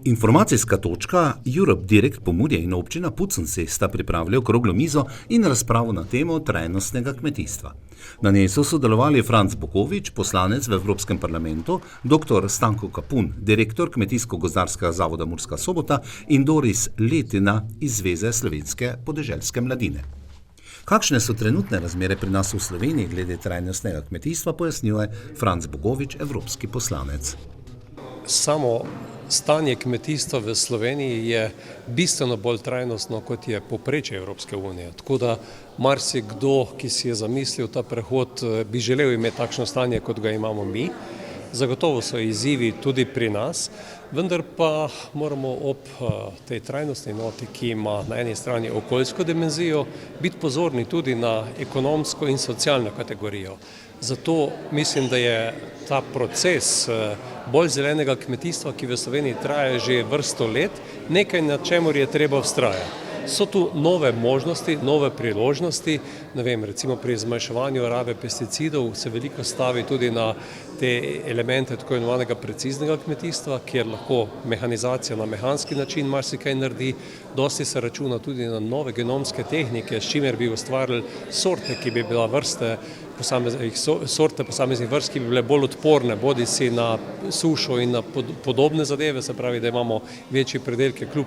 Informacijska točka Europe Direct Pomurje in občina Puconci sta pripravili okroglo mizo in razpravo na temo trajnostnega kmetijstva. Na njej so sodelovali Franc Bogovič, poslanec v Evropskem parlamentu, dr. Stanko Kapun, direktor Kmetijsko-gozdarskega zavoda Murska Sobota in Doris Letina iz Zveze slovenske podeželske mladine. Kakšne so trenutne razmere pri nas v Sloveniji glede trajnostnega kmetijstva, pojasnjuje Franc Bogovič, evropski poslanec. Samo stanje kmetijstva v Sloveniji je bistveno bolj trajnostno, kot je povprečje Evropske unije. Tako da marsikdo, ki si je zamislil ta prehod, bi želel imeti takšno stanje, kot ga imamo mi. Zagotovo so izzivi tudi pri nas, vendar pa moramo ob tej trajnostni noti, ki ima na eni strani okoljsko dimenzijo, biti pozorni tudi na ekonomsko in socialno kategorijo. Zato mislim, da je ta proces bolj zelenega kmetijstva, ki v Sloveniji traja že vrsto let, nekaj, na čemur je treba vztrajati. So tu nove možnosti, nove priložnosti, recimo pri zmanjševanju rabe pesticidov se veliko stavi tudi na te elemente tako imenovanega preciznega kmetijstva, kjer lahko mehanizacija na mehanski način marsikaj naredi, dosti se računa tudi na nove genomske tehnike, s čimer bi ustvarili sorte, ki bi bila sorte posameznih vrst, ki bi bile bolj odporne, bodisi na sušo in na podobne zadeve, se pravi, da imamo večje pridelke kljub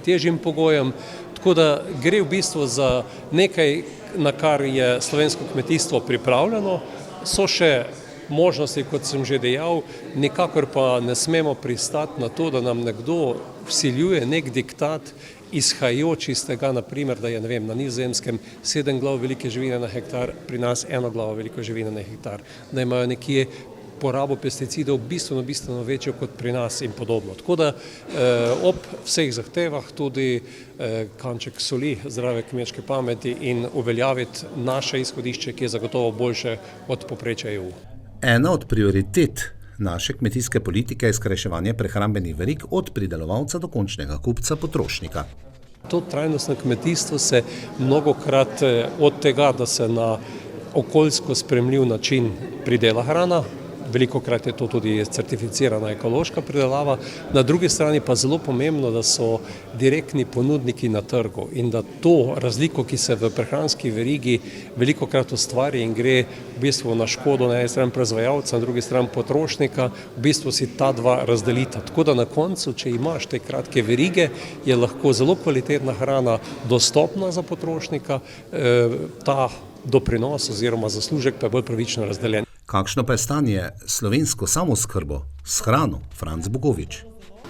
težjim pogojem. Tako da gre v bistvu za nekaj, na kar je slovensko kmetijstvo pripravljeno. So še možnosti, kot sem že dejal, nikakor pa ne smemo pristati na to, da nam nekdo vsiljuje nek diktat, izhajajoč iz tega, naprimer, da je na Nizozemskem 7 glav velike živine na hektar, pri nas 1 glavo veliko živine na hektar, da imajo nekje porabo pesticidov bistveno večjo kot pri nas in podobno. Tako da ob vseh zahtevah tudi kanček soli zdrave kmečke pameti in uveljaviti naše izhodišče, ki je zagotovo boljše od povprečja EU. Ena od prioritet naše kmetijske politike je skrajševanje prehrambenih verig od pridelovalca do končnega kupca potrošnika. To trajnostno kmetijstvo se mnogokrat od tega, da se na okoljsko sprejemljiv način pridela hrana, velikokrat je to tudi certificirana ekološka pridelava, na drugi strani pa zelo pomembno, da so direktni ponudniki na trgu in da to razliko, ki se v prehranski verigi velikokrat ustvari in gre v bistvu na škodo na eni strani proizvajalca, na drugi strani potrošnika, v bistvu si ta dva razdelita. Tako da na koncu, če imaš te kratke verige, je lahko zelo kvalitetna hrana dostopna za potrošnika, ta doprinos oziroma zaslužek pa je bolj pravično razdeljen. Kakšno pa je stanje slovensko samooskrbo s hrano, Franc Bogovič?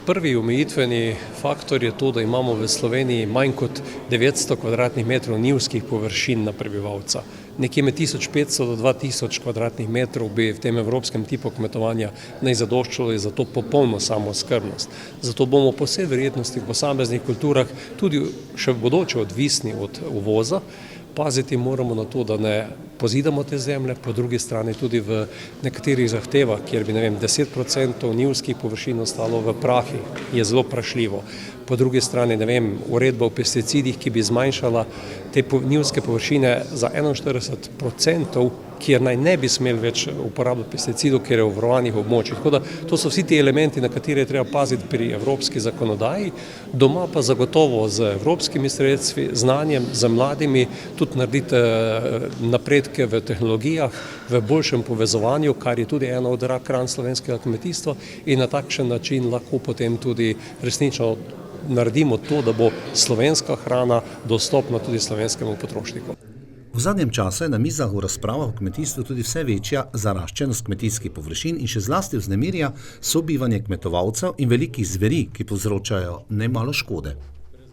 Prvi omejitveni faktor je to, da imamo v Sloveniji manj kot 900 kvadratnih metrov njivskih površin na prebivalca. Nekje med 1500 do 2000 kvadratnih metrov bi v tem evropskem tipu kmetovanja naj zadoščalo za to popolno samooskrbnost. Zato bomo po vsej verjetnosti v posameznih kulturah tudi še v bodoče odvisni od uvoza. Paziti moramo na to, da ne pozidamo te zemlje, po drugi strani tudi v nekaterih zahtevah, kjer bi 10% njivskih površin ostalo v prahi, je zelo vprašljivo. Po drugi strani uredba o pesticidih, ki bi zmanjšala te njivske površine za 41%, kjer naj ne bi smeli več uporabljati pesticidov, ker je v varovanih območjih. Tako da to so vsi ti elementi, na katere je treba paziti pri evropski zakonodaji, doma pa zagotovo z evropskimi sredstvi, znanjem, z mladimi, tudi narediti napredke v tehnologijah, v boljšem povezovanju, kar je tudi ena od rak ran slovenskega kmetijstva in na takšen način lahko potem tudi resnično naredimo to, da bo slovenska hrana dostopna tudi slovenskemu potrošniku. V zadnjem času je na mizah v razpravah o kmetijstvu tudi vse večja zaraščenost kmetijskih površin in še zlasti vznemirja sobivanje kmetovalcev in velikih zveri, ki povzročajo nemalo škode.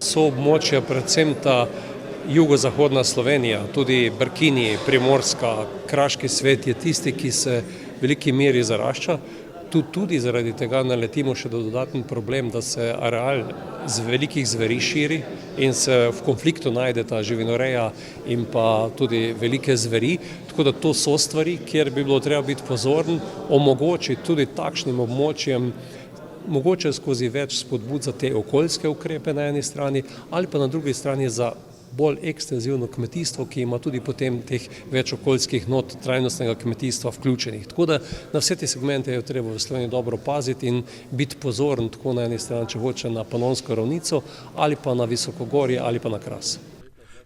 So območja predvsem ta jugozahodna Slovenija, tudi Brkini, Primorska, Kraški svet je tisti, ki se v veliki meri zarašča. Tu tudi zaradi tega naletimo še dodaten problem, da se areal z velikih zveri širi in se v konfliktu najde ta živinoreja in pa tudi velike zveri. Tako da to so stvari, kjer bi bilo treba biti pozoren, omogočiti tudi takšnim območjem, mogoče skozi več spodbud za te okoljske ukrepe na eni strani ali pa na drugi strani za bolj ekstenzivno kmetijstvo, ki ima tudi potem teh več okoljskih not trajnostnega kmetijstva vključenih. Tako da na vse te segmente je treba v Sloveniji dobro paziti in biti pozoren tako na eni strani, če hoče na Panonsko ravnico ali pa na Visokogorje ali pa na Kras.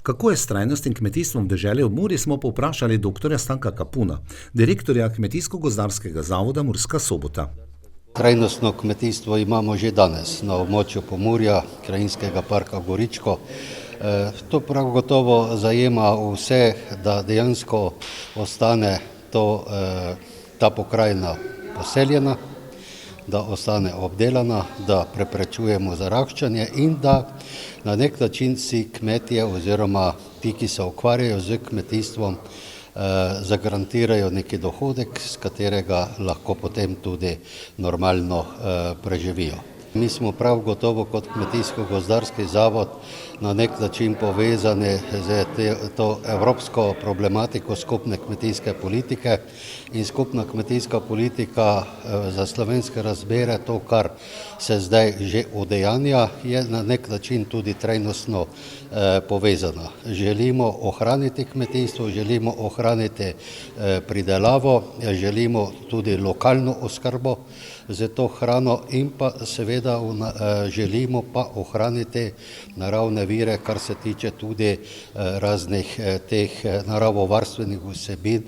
Kako je s trajnostnim kmetijstvom v deželi ob Muri, smo povprašali dr. Stanka Kapuna, direktorja Kmetijsko-gozdarskega zavoda Murska Sobota. Trajnostno kmetijstvo imamo že danes na območju Pomurja, Krajinskega parka Goričko. To prav gotovo zajema vse, da dejansko ostane ta pokrajina poseljena, da ostane obdelana, da preprečujemo zaraščanje in da na nek način si kmetje oziroma ti, ki se ukvarjajo z kmetijstvom, zagarantirajo neki dohodek, s katerega lahko potem tudi normalno preživijo. Mi smo prav gotovo kot Kmetijsko-gozdarski zavod na nek način povezani z to evropsko problematiko skupne kmetijske politike in skupna kmetijska politika za slovenske razmere, to, kar se zdaj že udejanja, je na nek način tudi trajnostno povezana. Želimo ohraniti kmetijstvo, želimo ohraniti pridelavo, želimo tudi lokalno oskrbo za to hrano in pa seveda želimo pa ohraniti naravne vire, kar se tiče tudi raznih teh naravovarstvenih vsebin,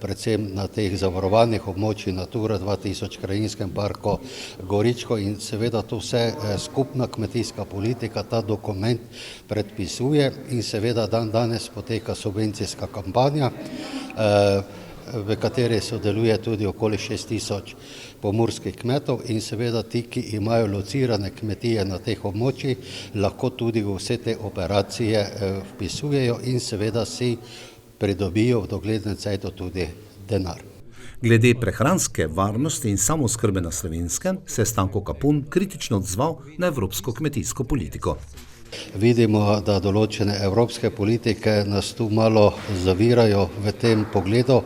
predvsem na teh zavarovanih območjih Natura 2000, Krajinskem parku Goričko in seveda to vse skupna kmetijska politika, ta dokument predpisuje in seveda danes poteka subvencijska kampanja, v kateri sodeluje tudi okoli 6000 pomurskih kmetov in seveda ti, ki imajo locirane kmetije na teh območjih, lahko tudi vse te operacije vpisujejo in seveda si pridobijo v doglednem času tudi denar. Glede prehranske varnosti in samooskrbe na Slovenskem se je Stanko Kapun kritično odzval na evropsko kmetijsko politiko. Vidimo, da določene evropske politike nas tu malo zavirajo v tem pogledu.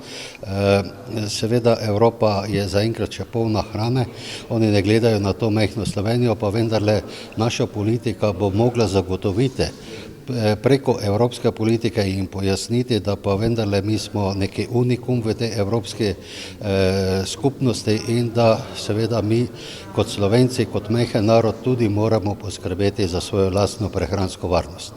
Seveda Evropa je zaenkrat še polna hrane, oni ne gledajo na to majhno Slovenijo, pa vendarle naša politika bo mogla zagotoviti preko evropske politike in pojasniti, da pa vendarle mi smo neki unikum v tej evropski skupnosti in da seveda mi kot Slovenci, kot majhen narod tudi moramo poskrbeti za svojo lastno prehransko varnost.